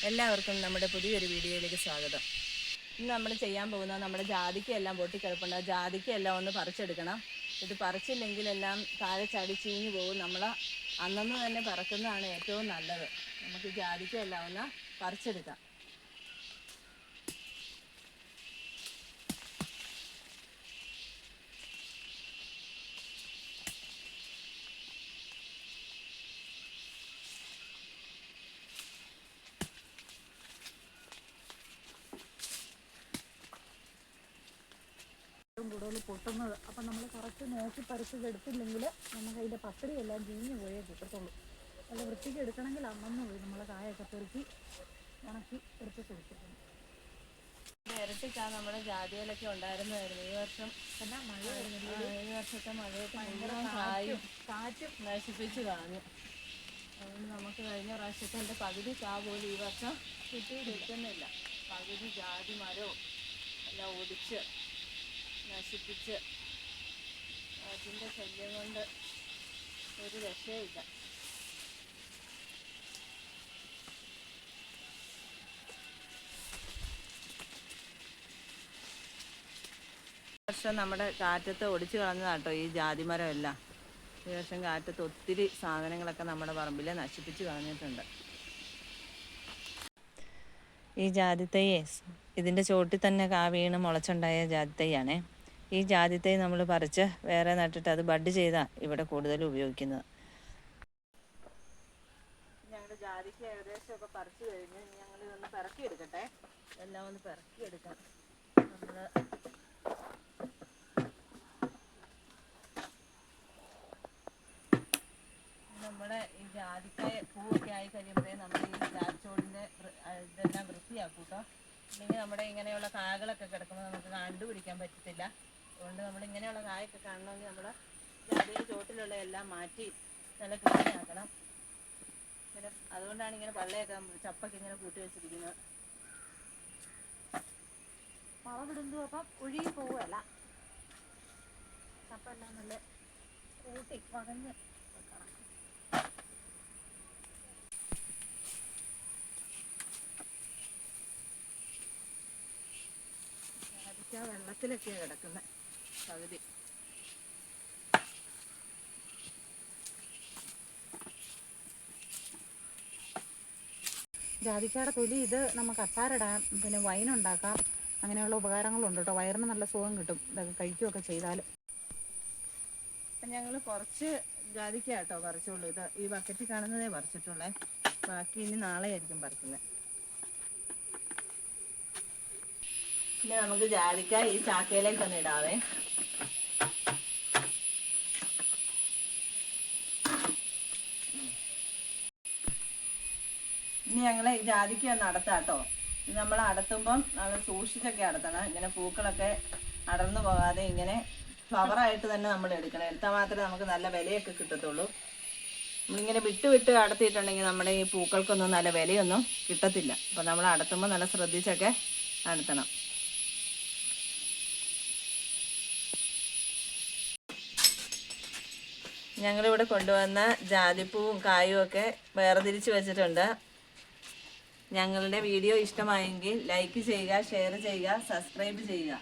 എല്ലാവർക്കും നമ്മുടെ പുതിയൊരു വീഡിയോയിലേക്ക് സ്വാഗതം. ഇന്ന് നമ്മൾ ചെയ്യാൻ പോകുന്നത് നമ്മുടെ ജാതിക്കയെല്ലാം പൊട്ടിക്കിടപ്പുണ്ട്. ആ ജാതിക്കയെല്ലാം ഒന്ന് പറിച്ചെടുക്കണം. ഇത് പറിച്ചില്ലെങ്കിലെല്ലാം താഴെ ചാടി ചീഞ്ഞു പോകും. നമ്മൾ അന്നന്ന് തന്നെ പറക്കുന്നതാണ് ഏറ്റവും നല്ലത്. നമുക്ക് ജാതിക്കയെല്ലാം ഒന്ന് പറിച്ചെടുക്കാം. കൂടുതൽ പൊട്ടുന്നത്. അപ്പം നമ്മൾ കറക്റ്റ് നോക്കി പറിച്ചെടുത്തില്ലെങ്കിൽ നമുക്ക് അതിൻ്റെ പച്ചടിയെല്ലാം ചീഞ്ഞു പോയേ കിട്ടത്തുള്ളൂ. നല്ല വൃത്തിക്ക് എടുക്കണമെങ്കിൽ അന്നന്ന് പോയി നമ്മൾ കായൊക്കെ പെറുക്കി ഉണക്കി എടുത്ത് കൊടുത്തിട്ടുണ്ട്. ഇരട്ടിക്കാണ് നമ്മുടെ ജാതിയിലൊക്കെ ഉണ്ടായിരുന്നതായിരുന്നു. ഈ വർഷം എന്നാ മഴയായിരുന്നു. ഈ വർഷത്തെ മഴയൊക്കെ മുഴുവൻ കാറ്റും നശിപ്പിച്ച് കളഞ്ഞു. അതുകൊണ്ട് നമുക്ക് കഴിഞ്ഞ പ്രാവശ്യത്തെ എൻ്റെ പകുതി കാ പോലും ഈ വർഷം കിട്ടുന്നില്ല. പകുതി ജാതി മരവും എല്ലാം ഒടിച്ച് നശിപ്പിച്ച് അതിൻ്റെ ശല്യം കൊണ്ട് ഒരു രക്ഷയില്ല. വർഷം നമ്മുടെ കാറ്റത്ത് ഒടിച്ചു കളഞ്ഞതാട്ടോ ഈ ജാതിമരം എല്ലാം. ഈ വർഷം കാറ്റത്ത് ഒത്തിരി സാധനങ്ങളൊക്കെ നമ്മുടെ പറമ്പിൽ നശിപ്പിച്ച് കളഞ്ഞിട്ടുണ്ട്. ഈ ജാതിത്തൈയെ ഇതിൻ്റെ ചോട്ടിൽ തന്നെ കാ വീണ് മുളച്ചുണ്ടായ ജാതിത്തൈയാണേ. ഈ ജാതിത്തൈ നമ്മൾ പറിച്ച് വേറെ നട്ടിട്ട് അത് ബഡ് ചെയ്താണ് ഇവിടെ കൂടുതലും ഉപയോഗിക്കുന്നത്. ഞങ്ങൾ ജാതിക്ക ഏകദേശമൊക്കെ പറിച്ചു കഴിഞ്ഞ് ഞങ്ങൾ ഇതൊന്ന് പിറക്കിയെടുക്കട്ടെ. എല്ലാം ഒന്ന് പിറക്കിയെടുക്കാം. നമ്മുടെ ഈ ജാതിക്കായ പൂവൊക്കെ ആയി കഴിയുമ്പോഴേ നമ്മൾ ഈ ജാതിച്ചോടിൻ്റെ ഇതെല്ലാം വൃത്തിയാക്കും കേട്ടോ. അല്ലെങ്കിൽ നമ്മുടെ ഇങ്ങനെയുള്ള കായകളൊക്കെ കിടക്കുമ്പോൾ നമുക്ക് കണ്ടുപിടിക്കാൻ പറ്റത്തില്ല. അതുകൊണ്ട് നമ്മൾ ഇങ്ങനെയുള്ള കായൊക്കെ കാണണമെങ്കിൽ നമ്മുടെ ജാതിയുടെ ചോട്ടിലുള്ള എല്ലാം മാറ്റി നല്ല ക്ലീനാക്കണം. പിന്നെ അതുകൊണ്ടാണ് ഇങ്ങനെ പള്ളയൊക്കെ ചപ്പൊക്കെ ഇങ്ങനെ കൂട്ടി വെച്ചിരിക്കുന്നത്. വളവിടുന്നു അപ്പം ഒഴുകി പോവുകയല്ല. ചപ്പെല്ലാം നല്ല കൂട്ടി വകഞ്ഞ് വെക്കണം. ജാതിക്ക വെള്ളത്തിലൊക്കെയാണ് കിടക്കുന്നത് പകുതി. ജാതിക്കയുടെ തൊലി ഇത് നമുക്ക് അച്ചാറിടാം, പിന്നെ വൈനുണ്ടാക്കാം, അങ്ങനെയുള്ള ഉപകാരങ്ങളുണ്ട് കേട്ടോ. വയറിന് നല്ല സുഖം കിട്ടും ഇതൊക്കെ കഴിക്കുകയൊക്കെ ചെയ്താൽ. അപ്പം ഞങ്ങൾ കുറച്ച് ജാതിക്ക കേട്ടോ പറിച്ചുള്ളൂ. ഇത് ഈ ബക്കറ്റിൽ കാണുന്നതേ പറിച്ചിട്ടുള്ളേ. ബാക്കി ഇനി നാളെ ആയിരിക്കും പറിക്കുന്നത്. പിന്നെ നമുക്ക് ജാതിക്ക ഈ ചാക്കയിലേക്ക് ഒന്ന് ഇടാവേ. ഇനി ഞങ്ങൾ ഈ ജാതിക്ക ഒന്ന് അടത്താട്ടോ. ഇത് നമ്മൾ അടത്തുമ്പം നമ്മൾ സൂക്ഷിച്ചൊക്കെ അടത്തണം. ഇങ്ങനെ പൂക്കളൊക്കെ അടർന്നു പോകാതെ ഇങ്ങനെ ഫ്ലവറായിട്ട് തന്നെ നമ്മൾ എടുക്കണം. എടുത്താൽ മാത്രമേ നമുക്ക് നല്ല വിലയൊക്കെ കിട്ടത്തുള്ളൂ. നമ്മളിങ്ങനെ വിട്ട് അടത്തിയിട്ടുണ്ടെങ്കിൽ നമ്മുടെ ഈ പൂക്കൾക്കൊന്നും നല്ല വിലയൊന്നും കിട്ടത്തില്ല. അപ്പോൾ നമ്മൾ അടത്തുമ്പോൾ നല്ല ശ്രദ്ധിച്ചൊക്കെ അടത്തണം. ഞങ്ങളിവിടെ കൊണ്ടുവന്ന ജാതിപ്പൂവും കായും ഒക്കെ വേർതിരിച്ച് വെച്ചിട്ടുണ്ട്. ഞങ്ങളുടെ വീഡിയോ ഇഷ്ടമായെങ്കിൽ ലൈക്ക് ചെയ്യുക, ഷെയർ ചെയ്യുക, സബ്സ്ക്രൈബ് ചെയ്യുക.